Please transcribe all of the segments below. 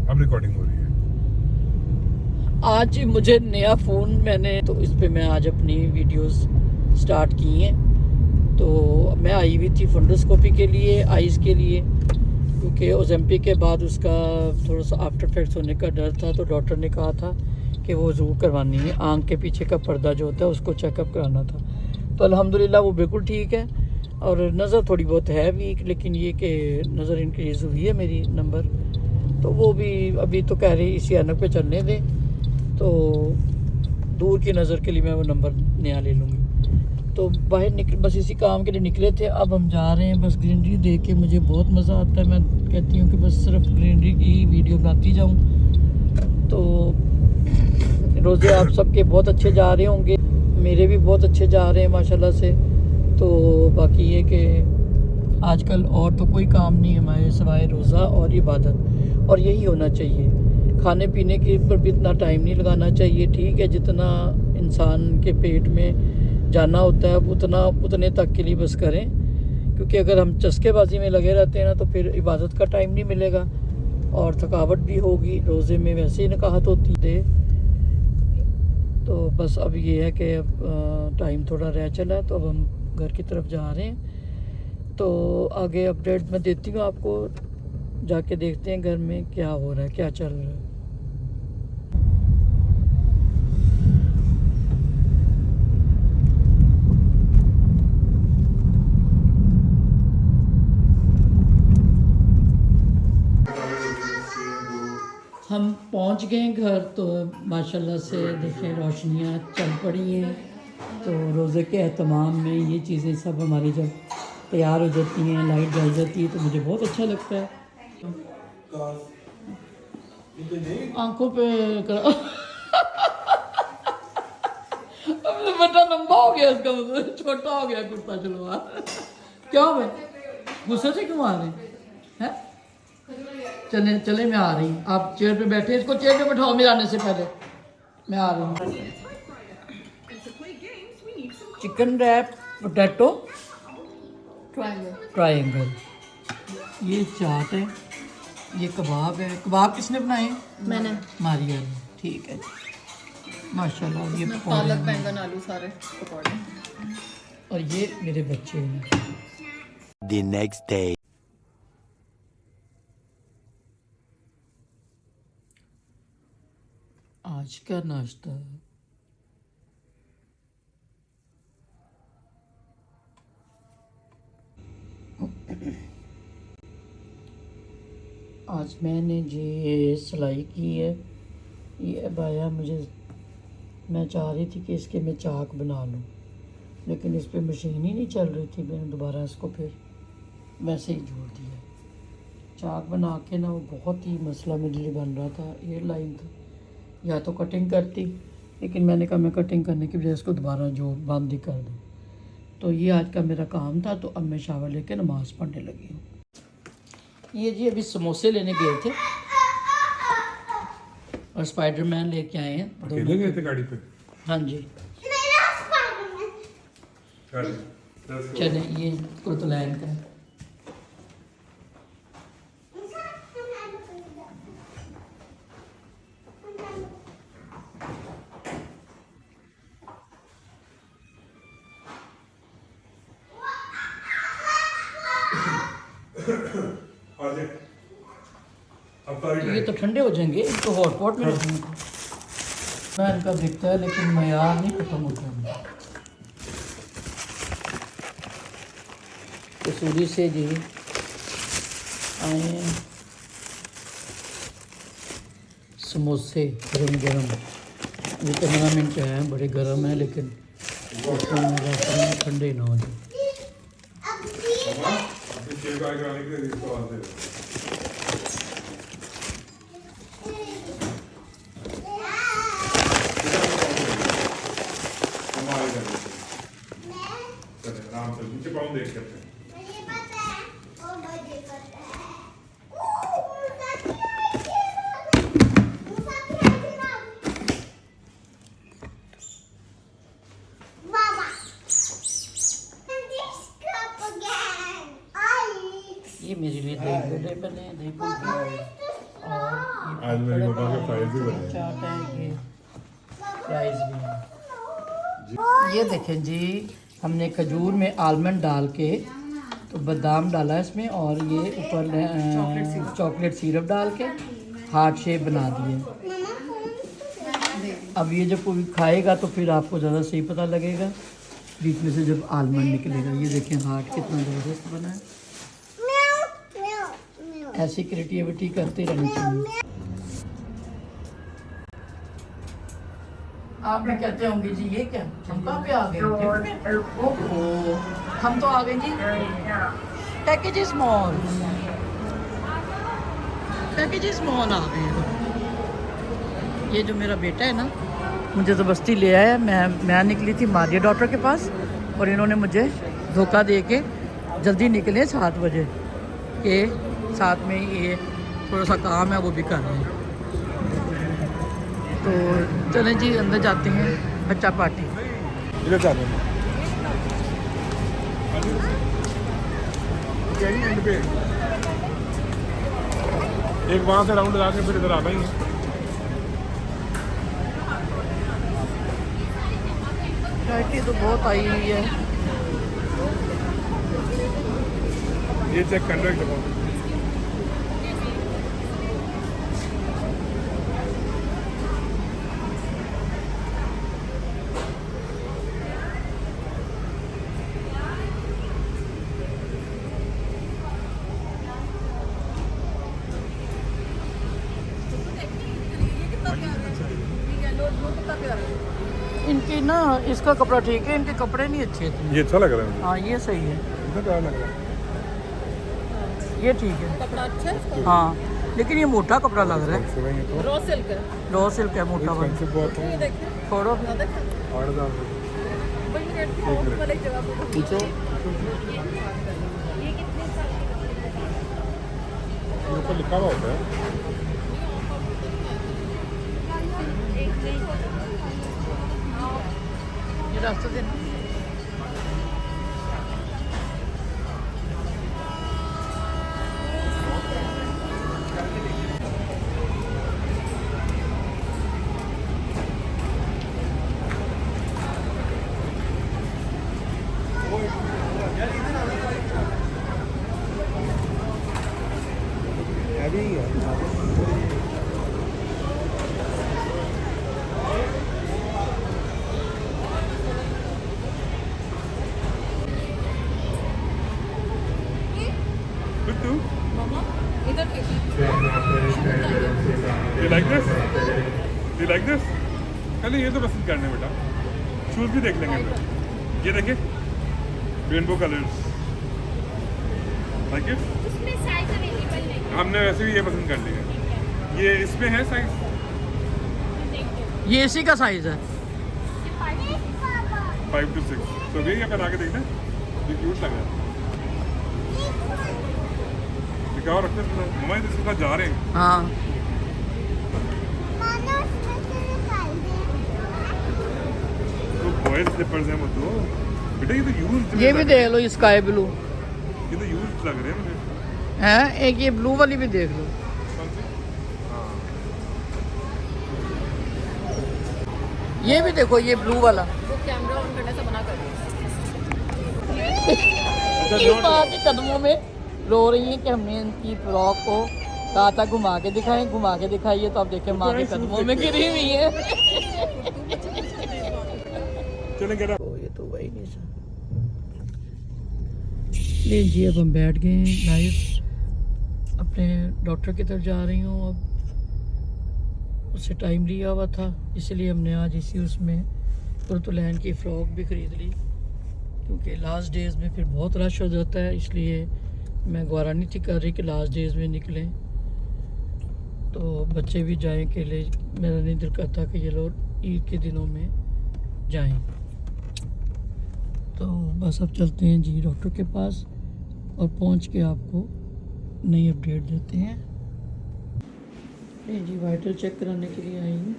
अब रिकॉर्डिंग हो रही है। आज मुझे नया फ़ोन मैंने तो इस पे मैं आज अपनी वीडियोस स्टार्ट की हैं। तो मैं आई हुई थी फंडोस्कोपी के लिए, आइज़ के लिए, क्योंकि ओजेम्पिक के बाद उसका थोड़ा सा आफ्टर इफेक्ट्स होने का डर था। तो डॉक्टर ने कहा था कि वो ज़रूर करवानी है, आँख के पीछे का पर्दा जो होता है उसको चेकअप कराना था। तो अल्हम्दुलिल्लाह वो बिल्कुल ठीक है और नज़र थोड़ी बहुत है वीक, लेकिन ये कि नज़र इंक्रीज़ हुई है मेरी नंबर। तो वो भी अभी तो कह रही इसी ऐनक पे चलने दें, तो दूर की नज़र के लिए मैं वो नंबर नया ले लूँगी। तो बाहर निकल बस इसी काम के लिए निकले थे। अब हम जा रहे हैं। बस ग्रीनरी देख के मुझे बहुत मज़ा आता है। मैं कहती हूँ कि बस सिर्फ ग्रीनरी की ही वीडियो बनाती जाऊँ। तो रोज़े आप सबके बहुत अच्छे जा रहे होंगे, मेरे भी बहुत अच्छे जा रहे हैं माशाल्लाह से। तो बाकी ये कि आजकल और तो कोई काम नहीं है हमारे सिवाय रोज़ा और इबादत, और यही होना चाहिए। खाने पीने के पर भी इतना टाइम नहीं लगाना चाहिए। ठीक है, जितना इंसान के पेट में जाना होता है उतने तक के लिए बस करें, क्योंकि अगर हम चस्केबाजी में लगे रहते हैं ना तो फिर इबादत का टाइम नहीं मिलेगा और थकावट भी होगी। रोज़े में वैसे ही नकाहत होती है। तो बस अब ये है कि अब टाइम थोड़ा रह चला है, तो अब हम घर की तरफ जा रहे हैं। तो आगे अपडेट मैं देती हूँ आपको, जाके देखते हैं घर में क्या हो रहा है, क्या चल रहा है। हम पहुंच गए हैं घर। तो माशाल्लाह से देखें रोशनियाँ चल पड़ी हैं। तो रोज़े के एहतमाम में ये चीज़ें सब हमारी जब तैयार हो जाती हैं, लाइट जल जाती है, तो मुझे बहुत अच्छा लगता है। आंखों पे अब बड़ा लंबा हो गया इसका, मतलब छोटा हो गया कुर्ता शलवार। क्या हो गया, गुस्से से क्यों आ रहे हैं? चले चले, मैं आ रही हूँ। आप चेयर पे बैठे, इसको चेयर पे बैठाओ मेरे आने से पहले। मैं आ रही हूँ। चिकन रैप पोटैटो ट्रायंगल, ये चाट है, ये कबाब है। कबाब किसने बनाए? मैंने। मारिया ने। ठीक है, माशाल्लाह। ये पालक बैंगन आलू सारे पकौड़े। और ये मेरे बच्चे हैं। The next day. आज का नाश्ता आज मैंने जी सिलाई की है। ये अबाया मुझे, मैं चाह रही थी कि इसके मैं चाक बना लूँ, लेकिन इस पर मशीन ही नहीं चल रही थी। मैंने दोबारा इसको फिर वैसे ही जोड़ दिया। चाक बना के ना वो बहुत ही मसला मेरे लिए बन रहा था। एयर लाइन था, या तो कटिंग करती, लेकिन मैंने कहा मैं कटिंग करने की बजाय इसको दोबारा जो बंद ही कर दूँ। तो ये आज का मेरा काम था। तो अब मैं शावर लेके नमाज़ पढ़ने लगी हूँ। ये जी अभी समोसे लेने गए थे और स्पाइडरमैन लेके आए हैं। अकेले गए थे गाड़ी पे? हाँ जी। चले, ये कुर्तलैन का है। ये तो ठंडे हो जाएंगे, इनको हॉटपॉट में रखूँगा। मैं इनका दिखता है, लेकिन मयार नहीं खत्म होता है। कसूरी से जी आए हैं समोसे गरम गरम। ये 15 मिनट हैं, बड़े गर्म हैं, लेकिन ठंडे ना हो जाए। नीचे पाँव देख सकते हैं। ये मेरे लिए दही बड़े बने, दही बड़े और आज मेरी मम्मा के फ्राइज भी बने। चाट है, ये फ्राइज भी है। ये देखें जी, हमने खजूर में आलमंड डाल के तो बादाम डाला इसमें, और ये ऊपर चॉकलेट सिरप डाल के हार्ट शेप बना दिए। अब ये जब कोई खाएगा तो फिर आपको ज़्यादा सही पता लगेगा, बीच में से जब आलमंड निकलेगा। ये देखें हार्ट कितना ज़बरदस्त बना है। ऐसी क्रिएटिविटी करते रहनी चाहिए। आप भी कहते होंगे जी ये क्या, हम कहाँ पे आ गए? ओहो, हम तो आ गए जी पैकेजेस मॉल। पैकेजेस मॉल आ गए। ये जो मेरा बेटा है ना, मुझे ज़बरदस्ती ले आया। मैं निकली थी मारिया डॉक्टर के पास, और इन्होंने मुझे धोखा दे के जल्दी निकले 7 बजे के साथ में ये थोड़ा सा काम है वो भी कर रहे हैं। तो चलें जी अंदर जाते हैं, बच्चा पार्टी। इधर जा रहे हैं एंड पे, एक वहां से राउंड लगा के फिर इधर आ पाएंगे। पार्टी तो बहुत आई हुई है। ये चेक कर रहे हैं। इनकी ना इसका कपड़ा ठीक है, इनके कपड़े नहीं अच्छे इतने। ये अच्छा लग रहा है। हाँ ये सही है, इतना प्यारा लग रहा है। ये ठीक है। कपड़ा अच्छा है, हाँ लेकिन ये मोटा कपड़ा लग रहा है। सुबह ये तो रॉ सिल्क है। रॉ सिल्क है, मोटा वाला। एक्सपेंसिव बहुत है। ये देखिए, छोड़ो। 8,000 पूछो। ये ऊपर लिखा हुआ होता है। ये रास्ता देना। अभी इधर देखिए। You like this? You like this? पहले ये तो पसंद करने बेटा, शूज भी देख लेंगे फिर। ये देखिए रेनबो कलर्स, लाइक इट। उसमें साइज अवेलेबल नहीं। हमने वैसे भी ये पसंद कर लिया। ये इसमें है साइज, ये इसी का साइज है। 5 to 6। तो ये यहाँ पर आके देखना, ये क्यूट लग रहा है। दिखाओ, रखते हैं मम्मा, इसके साथ जा रहे हैं। हाँ तो बॉयज स्लिपर्स हैं वो तो बेटा, ये तो यूज। ये भी देख लो, ये स्काई ब्लू ये तो यूज लग रहे हैं मुझे। है। एक ये ब्लू वाली भी देख लो। कौन सी? हाँ ये भी देखो, ये ब्लू वाला। वो कैमरा ऑन करने से मना कर ये माँ के कदमों में रो रही है कि हमने इनकी फ्रॉक को कहा था घुमा के दिखाएं, घुमा के दिखाइए, तो आप देखें माँ के कदमों में गिरी हुई है। चलें क्या? ये तो वही नहीं सर। ले जी, अब हम बैठ गए हैं गाइस, अपने डॉक्टर की तरफ जा रही हूँ। अब उससे टाइम लिया हुआ था, इसलिए हमने आज इसी उसमें पुरतुलैन की फ़्रॉक भी ख़रीद ली, क्योंकि लास्ट डेज़ में फिर बहुत रश हो जाता है। इसलिए मैं गवारा नहीं थी कर रही कि लास्ट डेज़ में निकलें, तो बच्चे भी जाएं अकेले। मेरा नहीं दिल करता कि ये लोग ईद के दिनों में जाएं। तो बस अब चलते हैं जी डॉक्टर के पास, और पहुंच के आपको नई अपडेट देते हैं। जी वाइटल चेक कराने के लिए आई हूँ।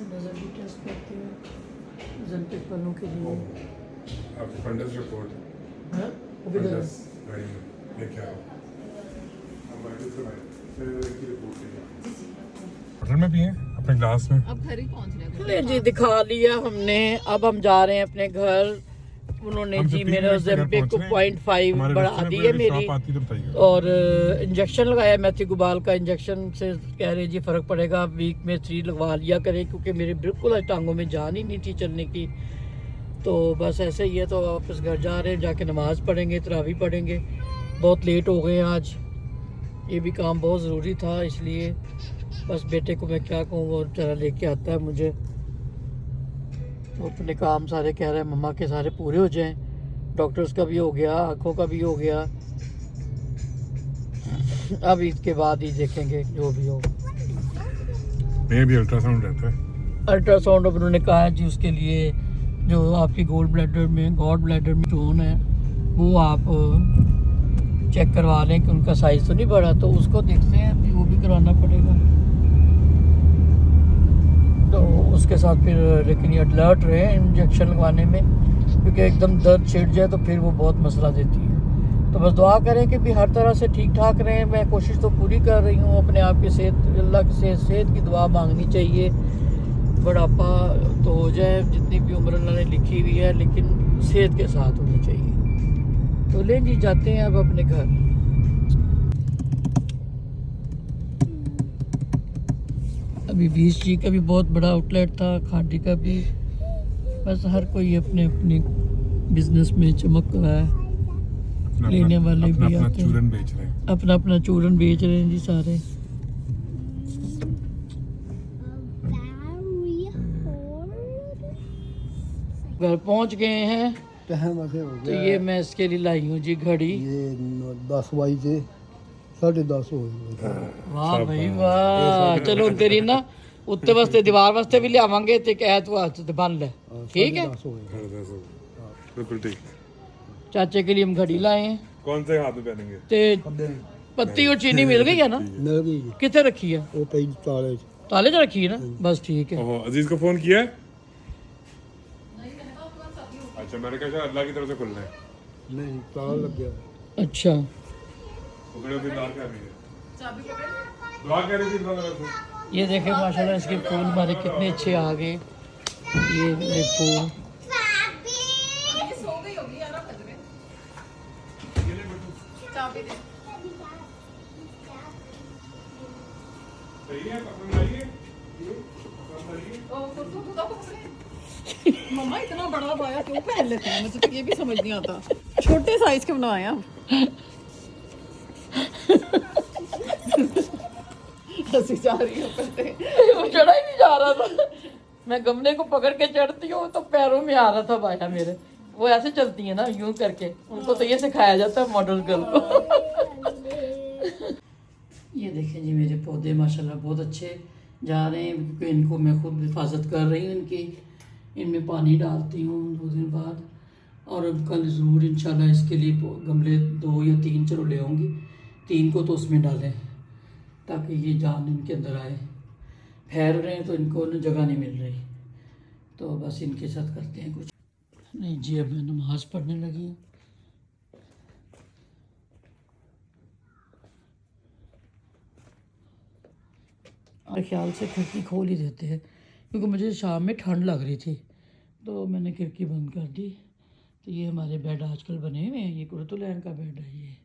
नज़र भी टेस्ट करते हैं, ज़ंटिक वालों के लिए। आपकी फंडस रिपोर्ट। हाँ, वो भी फंडस। गाड़ी में लेके आओ। अब मैं दूसरे भाई फिर की रिपोर्ट चाहिए होटल में पिए अपने ग्लास में। अब घर ही पहुंच रहे ले जी दिखा लिया हमने। अब हम जा रहे हैं अपने घर। उन्होंने हम जी 15 मेरे मिनट में घर ओज़ेम्पिक को पहुंच रहे हैं। 0.5 हमारे बढ़ा रास्ते में दी कोई है अगर मेरी। शॉप आती तो बताइए। और इंजेक्शन लगाया मैथ्यूगुबाल का। इंजेक्शन से कह रहे जी फ़र्क पड़ेगा, वीक में 3 लगवा लिया करें, क्योंकि मेरे बिल्कुल आज टांगों में जान ही नहीं थी चलने की। तो बस ऐसे ही है। तो वापस घर जा रहे हैं, जाके नमाज़ पढ़ेंगे, तरावी पढ़ेंगे। बहुत लेट हो गए हैं आज। ये भी काम बहुत ज़रूरी था, इसलिए बस बेटे को मैं क्या कहूँ, वो बेचारा लेके आता है मुझे। वो अपने काम सारे कह रहे हैं मम्मा के सारे पूरे हो जाएं। डॉक्टर्स का भी हो गया, आँखों का भी हो गया। अब इसके बाद ही देखेंगे जो भी हो। मेरे भी अल्ट्रासाउंड रहता है। अल्ट्रासाउंड अब उन्होंने कहा है जी उसके लिए जो आपकी गॉड ब्लैडर में स्टोन है वो आप चेक करवा लें कि उनका साइज़ तो नहीं बढ़ा, तो उसको देखते हैं अभी, वो भी करवाना पड़ेगा। तो उसके साथ फिर लेकिन ये अलर्ट रहे इंजेक्शन लगवाने में, क्योंकि एकदम दर्द छिड़ जाए तो फिर वो बहुत मसला देती है। तो बस दुआ करें कि भी हर तरह से ठीक ठाक रहें। मैं कोशिश तो पूरी कर रही हूँ अपने आप की सेहत, अल्लाह से सेहत की दुआ मांगनी चाहिए। बुढ़ापा तो हो जाए, जितनी भी उम्र अल्लाह ने लिखी हुई है, लेकिन सेहत के साथ होनी चाहिए। तो ले जी जाते हैं अब अपने घर। अभी 20G का भी बहुत बड़ा आउटलेट था, खाड़ी का भी। बस हर कोई अपने अपने बिजनेस में चमक रहा है। लेने वाले भी अपना आते हैं, चूरन बेच रहे हैं। अपना अपना चूरन बेच रहे हैं जी सारे। घर पहुंच गए हैं। टाइम ऐसे हो तो गया ये मैं इसके लिए लाई हूँ जी घड़ी। ये 10 बजे 10:30 हो गए। वाह भाई वाह। चलो तेरी ना उत्ते वास्ते दीवार वास्ते भी लियावांगे ते ऐतवार ते बन ले, ठीक है। 10:30 हो गए। बिल्कुल ठीक। चाचे के लिए हम घड़ी लाए हैं। कौन से हाथ में पहनेंगे? ते पत्ती और चीनी मिल गई है ना? मिल गई जी। कितने रखी है? वो पई ताले ताले च रखी है ना? बस ठीक है। ओहो, अजीज को फोन किया है? अच्छा, मैंने कहा शायद अल्लाह की तरफ से खुलना है। नहीं ताला लग गया। अच्छा पकड़ो भी दुआ कर रही है। दुआ कर रही थी दुआ कर रही थी। ये देखे माशाल्लाह इसके फूल हमारे कितने अच्छे आ गए। ये फूल सो गई होगी 11 बज रहे। चाबी दे। सही है, पसंद आई है? पसंद आई है? ओ तो खुदा को पकड़े। मम्मा इतना बड़ा बाया क्यों पहन लेते हैं? मुझे तो ये भी समझ नहीं आता। छोटे साइज के बनवाए हैं। हंसी जा रही है पहले। वो चढ़ा ही नहीं जा रहा था। मैं गमले को पकड़ के चढ़ती हूँ तो पैरों में आ रहा था बाया मेरे। वो ऐसे चलती है ना यूं करके, उनको तो ये सिखाया जाता है मॉडल गर्ल को। ये देखें जी मेरे पौधे माशाल्लाह बहुत अच्छे जा रहे हैं, क्योंकि इनको मैं खुद हिफाजत कर रही हूँ इनकी। इनमें पानी डालती हूँ 2 दिन बाद। और अब कल ज़रूर इंशाल्लाह इसके लिए गमले 2 या 3 चलो ले आऊँगी। 3 को तो उसमें डालें ताकि ये जान इनके अंदर आए। फैल रहे हैं तो इनको ना जगह नहीं मिल रही, तो बस इनके साथ करते हैं कुछ। नहीं जी अब मैं नमाज़ पढ़ने लगी हूँ। मेरे ख्याल से खिड़की खोल ही देते हैं, क्योंकि मुझे शाम में ठंड लग रही थी, तो मैंने खिड़की बंद कर दी। तो ये हमारे बेड आजकल बने हुए हैं। ये कुर्तुलैन का बेड है ये।